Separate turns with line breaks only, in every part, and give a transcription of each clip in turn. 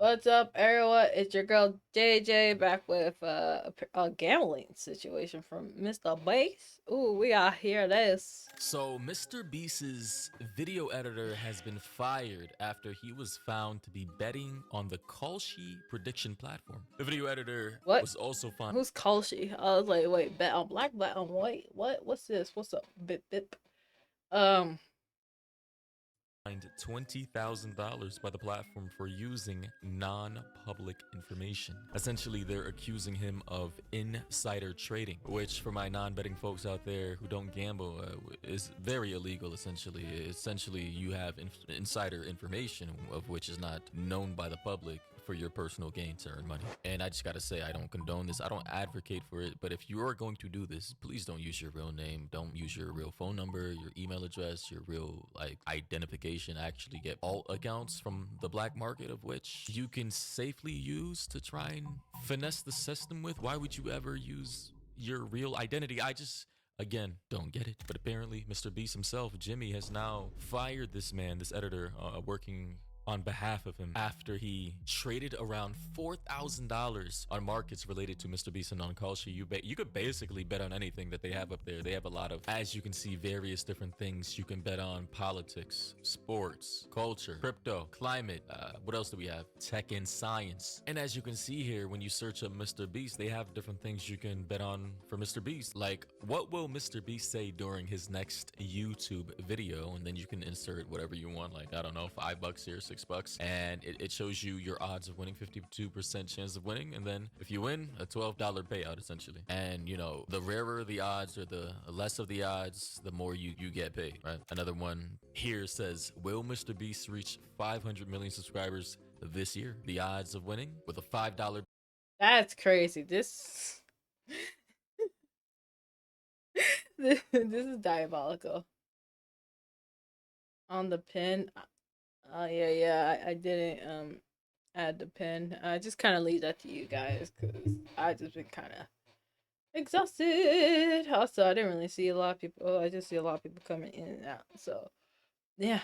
What's up, everyone? It's your girl JJ back with a gambling situation from MrBeast. Ooh, we are here. This.
So, Mr. Beast's video editor has been fired after he was found to be betting on the Kalshi prediction platform. The video editor
What?
was also found.
Who's Kalshi? I was like, wait, bet on black, bet on white. What? What's this? What's up? Bip bip. Um.
Fined $20,000 by the platform for using non-public information. Essentially, they're accusing him of insider trading, which for my non-betting folks out there who don't gamble is very illegal. Essentially, you have insider information of which is not known by the public for your personal gain to earn money. And I just gotta say, I don't condone this. I don't advocate for it. But if you are going to do this, please don't use your real name. Don't use your real phone number, your email address, your real identification. Actually get alt accounts from the black market, of which you can safely use to try and finesse the system with. Why would you ever use your real identity? Again, don't get it. But apparently, Mr. Beast himself, Jimmy, has now fired this man, this editor, working on behalf of him after he traded around $4,000 on markets related to MrBeast and on Kalshi. You could basically bet on anything that they have up there. They have a lot of, as you can see, various different things. You can bet on politics, sports, culture, crypto, climate. What else do we have? Tech and science. And as you can see here, when you search up MrBeast, they have different things you can bet on for MrBeast. Like, what will MrBeast say during his next YouTube video? And then you can insert whatever you want. Like, I don't know, $5 here, $6, and it shows you your odds of winning, 52% chance of winning, and then if you win, a $12 payout essentially. And you know, the rarer the odds or the less of the odds, the more you get paid, right? Another one here says, will MrBeast reach 500 million subscribers this year? The odds of winning with a $5.
That's crazy. This. This is diabolical. On the pin. Yeah. I didn't add the pin. I just kind of leave that to you guys because I just been kind of exhausted. Also, I didn't really see a lot of people. I just see a lot of people coming in and out. So, yeah.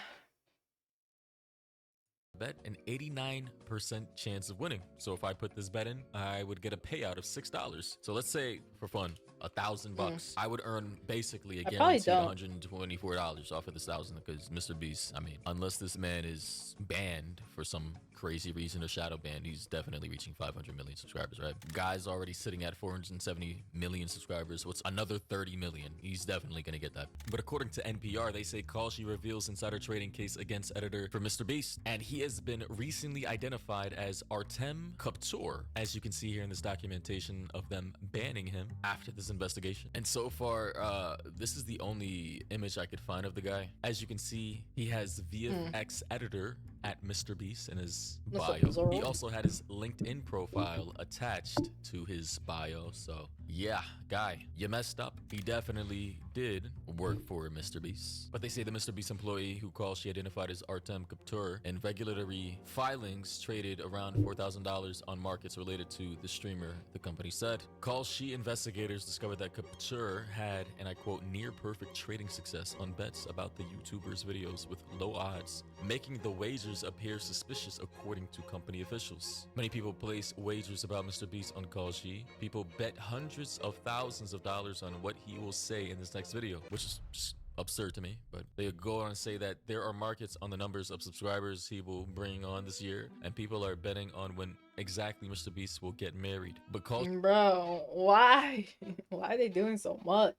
Bet an 89% chance of winning. So if I put this bet in, I would get a payout of $6. So let's say for fun, $1,000. I would earn basically a
I probably
guaranteed
don't.
$124 off of this thousand because MrBeast, I mean, unless this man is banned for some crazy reason or shadow banned, he's definitely reaching 500 million subscribers, right? Guy's already sitting at 470 million subscribers. So it's another 30 million. He's definitely gonna get that. But according to NPR, they say Kalshi reveals insider trading case against editor for MrBeast, and he has been recently identified as Artem Kuptor, as you can see here in this documentation of them banning him after this investigation. And so far, this is the only image I could find of the guy. As you can see, he has VFX editor at MrBeast in his bio. He also had his LinkedIn profile attached to his bio. So yeah, guy, you messed up. He definitely did work for MrBeast. But they say the MrBeast employee who Kalshi identified as Artem Kuptur in regulatory filings traded around $4,000 on markets related to the streamer, the company said. Kalshi investigators discovered that Kuptur had, and I quote, near perfect trading success on bets about the YouTuber's videos with low odds, making the wagers appear suspicious according to company officials. Many people place wagers about MrBeast on Kalshi. People bet hundreds of thousands of dollars on what he will say in this next video, which is just absurd to me. But they go on and say that there are markets on the numbers of subscribers he will bring on this year, and people are betting on when exactly MrBeast will get married. But
Bro, why? Why are they doing so much?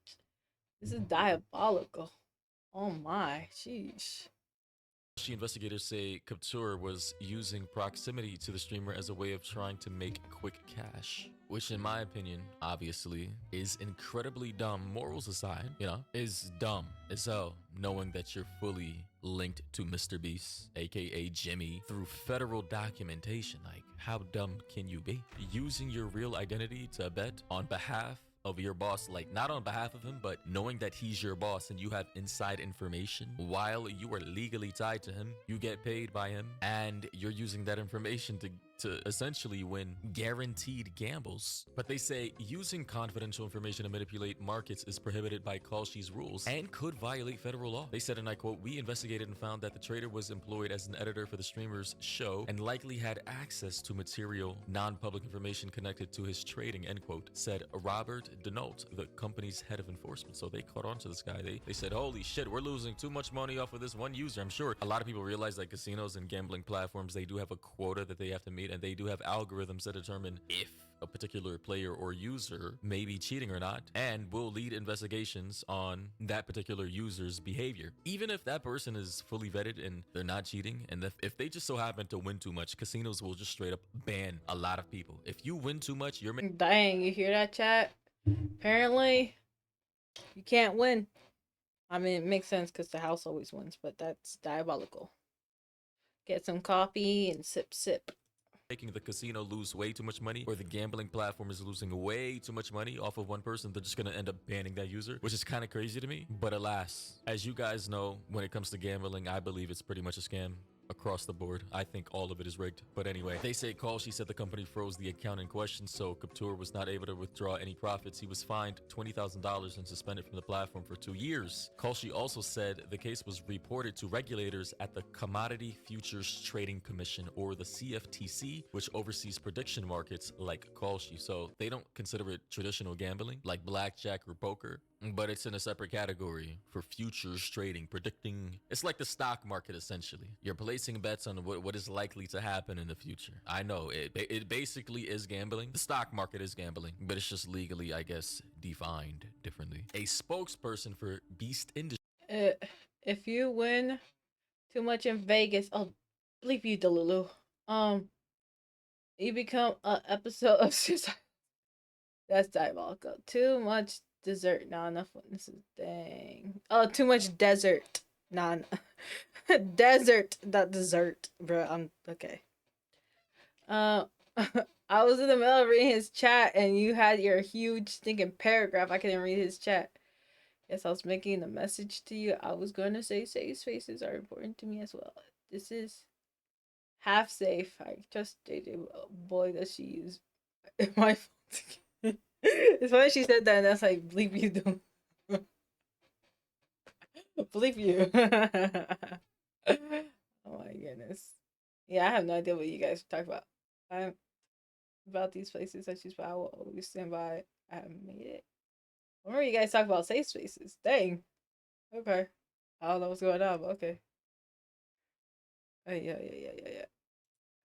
This is diabolical. Oh my, sheesh.
Investigators say Kuptur was using proximity to the streamer as a way of trying to make quick cash, which in my opinion, obviously, is incredibly dumb. Morals aside, you know, is dumb as hell, knowing that you're fully linked to MrBeast, aka Jimmy, through federal documentation. Like, how dumb can you be? Using your real identity to bet on behalf of your boss, like not on behalf of him, but knowing that he's your boss and you have inside information while you are legally tied to him, you get paid by him, and you're using that information to to essentially win guaranteed gambles. But they say using confidential information to manipulate markets is prohibited by Kalshi's rules and could violate federal law. They said, and I quote, "We investigated and found that the trader was employed as an editor for the streamer's show and likely had access to material, non-public information connected to his trading," end quote, said Robert Denault, the company's head of enforcement. So they caught on to this guy. They said, holy shit, we're losing too much money off of this one user. I'm sure a lot of people realize that casinos and gambling platforms, they do have a quota that they have to meet, and they do have algorithms that determine if a particular player or user may be cheating or not, and will lead investigations on that particular user's behavior. Even if that person is fully vetted and they're not cheating, and if they just so happen to win too much, casinos will just straight up ban a lot of people. If you win too much, you're
dang, you hear that, chat? Apparently, you can't win. I mean, it makes sense because the house always wins, but that's diabolical. Get some coffee and sip, sip.
Making the casino lose way too much money, or the gambling platform is losing way too much money off of one person, they're just gonna end up banning that user, which is kind of crazy to me. But alas, as you guys know, when it comes to gambling, I believe it's pretty much a scam across the board. I think all of it is rigged. But anyway, they say Kalshi said the company froze the account in question, so Vtuber was not able to withdraw any profits. He was fined $20,000 and suspended from the platform for 2 years. Kalshi also said the case was reported to regulators at the Commodity Futures Trading Commission, or the CFTC, which oversees prediction markets like Kalshi. So they don't consider it traditional gambling like blackjack or poker, but it's in a separate category for futures trading, predicting. It's like the stock market, essentially. You're placing bets on what is likely to happen in the future. I know it basically is gambling. The stock market is gambling, but it's just legally, I guess, defined differently. A spokesperson for Beast Industry.
If you win too much in Vegas, I'll bleep you, Delulu. You become an episode of Suicide. That's diabolical. Too much dessert. Not enough witnesses. Dang. Oh, too much desert. Non. Desert, not dessert, bro. I'm okay. I was in the middle of reading his chat, and you had your huge stinking paragraph. I couldn't read his chat. Yes, I was making the message to you. I was going to say safe spaces are important to me as well. This is half safe. I trust JJ. Boy, does she use my phone. It's funny she said that, and that's like, believe you don't. Believe you. Oh my goodness. Yeah, I have no idea what you guys talk about. I'm about these places that you I will always stand by. I haven't made it. I remember you guys talk about safe spaces. Dang. Okay. I don't know what's going on, but okay. Oh, yeah.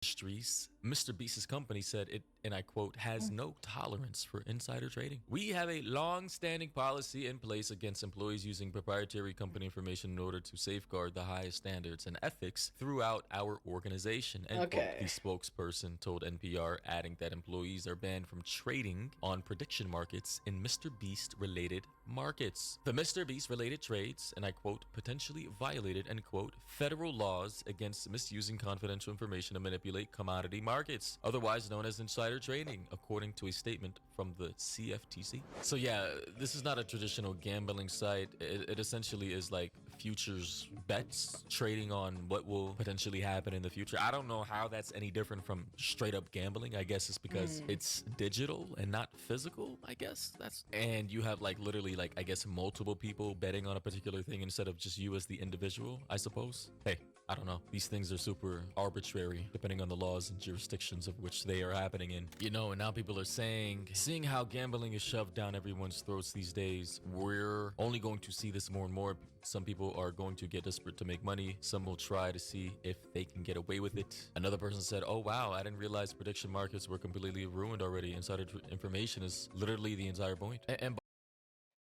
Industries, MrBeast's company said it, and I quote, has no tolerance for insider trading. "We have a long-standing policy in place against employees using proprietary company information in order to safeguard the highest standards and ethics throughout our organization," end quote, the spokesperson told NPR, adding that employees are banned from trading on prediction markets in MrBeast-related markets. The MrBeast-related trades, and I quote, potentially violated, end quote, federal laws against misusing confidential information to manipulate commodity markets, otherwise known as insider trading, according to a statement from the CFTC. So yeah, this is not a traditional gambling site. It essentially is like futures bets, trading on what will potentially happen in the future. I don't know how that's any different from straight up gambling. I guess it's because it's digital and not physical, I guess. And you have like literally like, I guess, multiple people betting on a particular thing instead of just you as the individual, I suppose. Hey, I don't know. These things are super arbitrary depending on the laws and jurisdictions of which they are happening in. You know, and now people are saying, seeing how gambling is shoved down everyone's throats these days, we're only going to see this more and more. Some people are going to get desperate to make money. Some will try to see if they can get away with it. Another person said, oh wow, I didn't realize prediction markets were completely ruined already. Insider information is literally the entire point.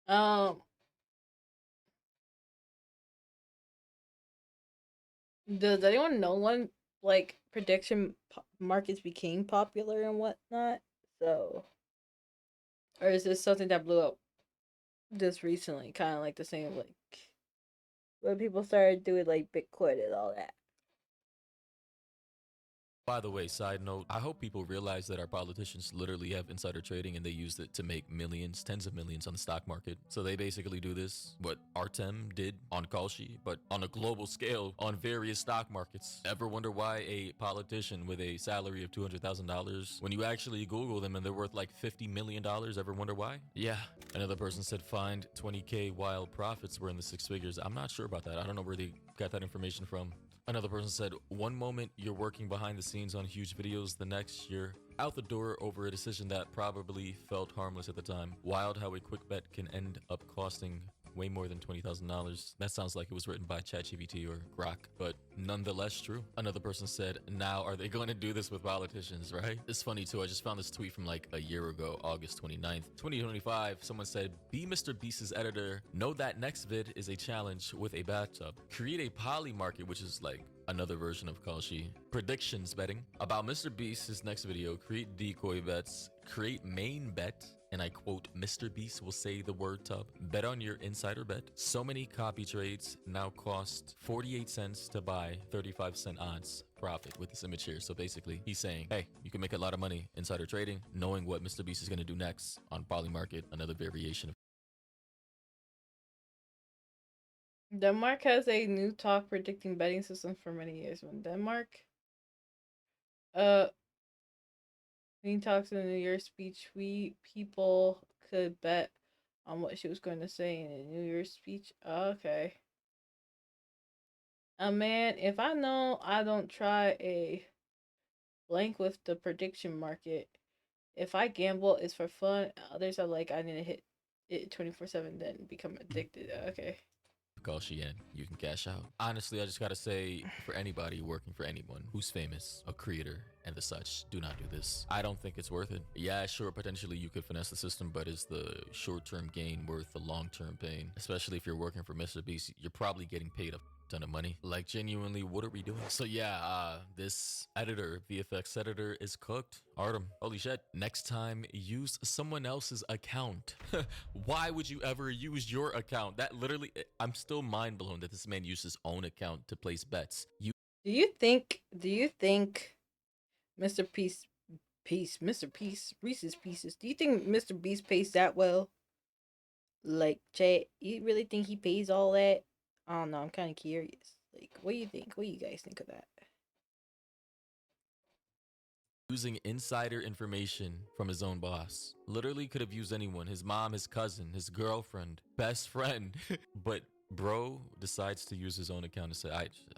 Um, does anyone know when like prediction markets became popular and whatnot? So, or is this something that blew up just recently? Kind of like the same like when people started doing like Bitcoin and all that.
By the way, side note, I hope people realize that our politicians literally have insider trading and they used it to make millions, tens of millions on the stock market. So they basically do this, what Artem did on Kalshi, but on a global scale on various stock markets. Ever wonder why a politician with a salary of $200,000, when you actually Google them and they're worth like $50 million, ever wonder why? Yeah. Another person said find 20K while profits were in the six figures. I'm not sure about that. I don't know where they got that information from. Another person said, one moment you're working behind the scenes on huge videos, the next you're out the door over a decision that probably felt harmless at the time. Wild how a quick bet can end up costing way more than $20,000. That sounds like it was written by ChatGPT or Grok, but nonetheless true. Another person said, now are they going to do this with politicians, right? It's funny too, I just found this tweet from like a year ago, August 29th, 2025. Someone said, be MrBeast's editor. Know that next vid is a challenge with a bathtub. Create a poly market, which is like another version of Kalshi. Predictions betting. About MrBeast's next video, create decoy bets, create main bet, and I quote, MrBeast will say the word tub. Bet on your insider bet. So many copy trades now cost 48 cents to buy 35-cent odds profit with this image here. So basically he's saying, hey, you can make a lot of money insider trading, knowing what MrBeast is going to do next on poly market, another variation of
Denmark has a new talk predicting betting system for many years. When Denmark Queen talks in the New Year's speech, people could bet on what she was going to say in the New Year's speech. Okay. Man, if I know I don't try a blank with the prediction market, if I gamble, it's for fun. Others are like, I need to hit it 24/7, then become addicted. Okay.
Kalshi and you can cash out. Honestly, I just gotta say, for anybody working for anyone who's famous, a creator, and the such, do not do this. I don't think it's worth it. Yeah, sure, potentially you could finesse the system, but is the short-term gain worth the long-term pain? Especially if you're working for MrBeast, you're probably getting paid a ton of money. Like, genuinely, what are we doing? So yeah, this editor, VFX editor, is cooked. Artem, holy shit. Next time, use someone else's account. Why would you ever use your account? That literally, I'm still mind blown that this man used his own account to place bets.
Do you think Mr. Peace, Reese's Pieces, do you think MrBeast pays that well? Like, Jay, you really think he pays all that? I don't know, I'm kind of curious. Like, what do you think? What do you guys think of that?
Using insider information from his own boss. Literally could have used anyone, his mom, his cousin, his girlfriend, best friend. But bro decides to use his own account to say,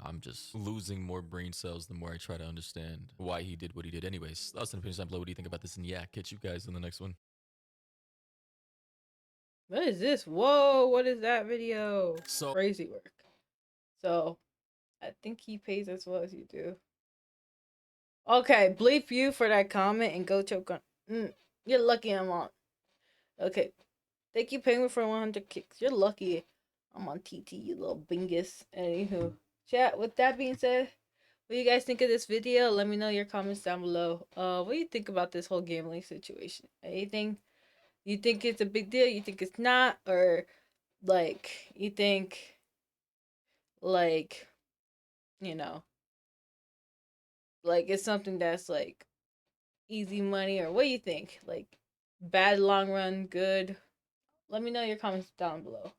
I'm just losing more brain cells the more I try to understand why he did what he did. Anyways, that's an opinion down below. What do you think about this? And yeah, catch you guys in the next one.
What is this? Whoa, what is that video?
So
crazy work. So, I think he pays as well as you do. Okay, bleep you for that comment and go choke on. You're lucky I'm on. Okay, thank you, Penguin, for 100 kicks. You're lucky I'm on TT, you little bingus. Anywho, chat, with that being said, what do you guys think of this video? Let me know your comments down below. What do you think about this whole gambling situation? Anything? You think it's a big deal? You think it's not? Or, like, you think, like, you know, like it's something that's, like, easy money? Or what do you think? Like, bad long run, good? Let me know your comments down below.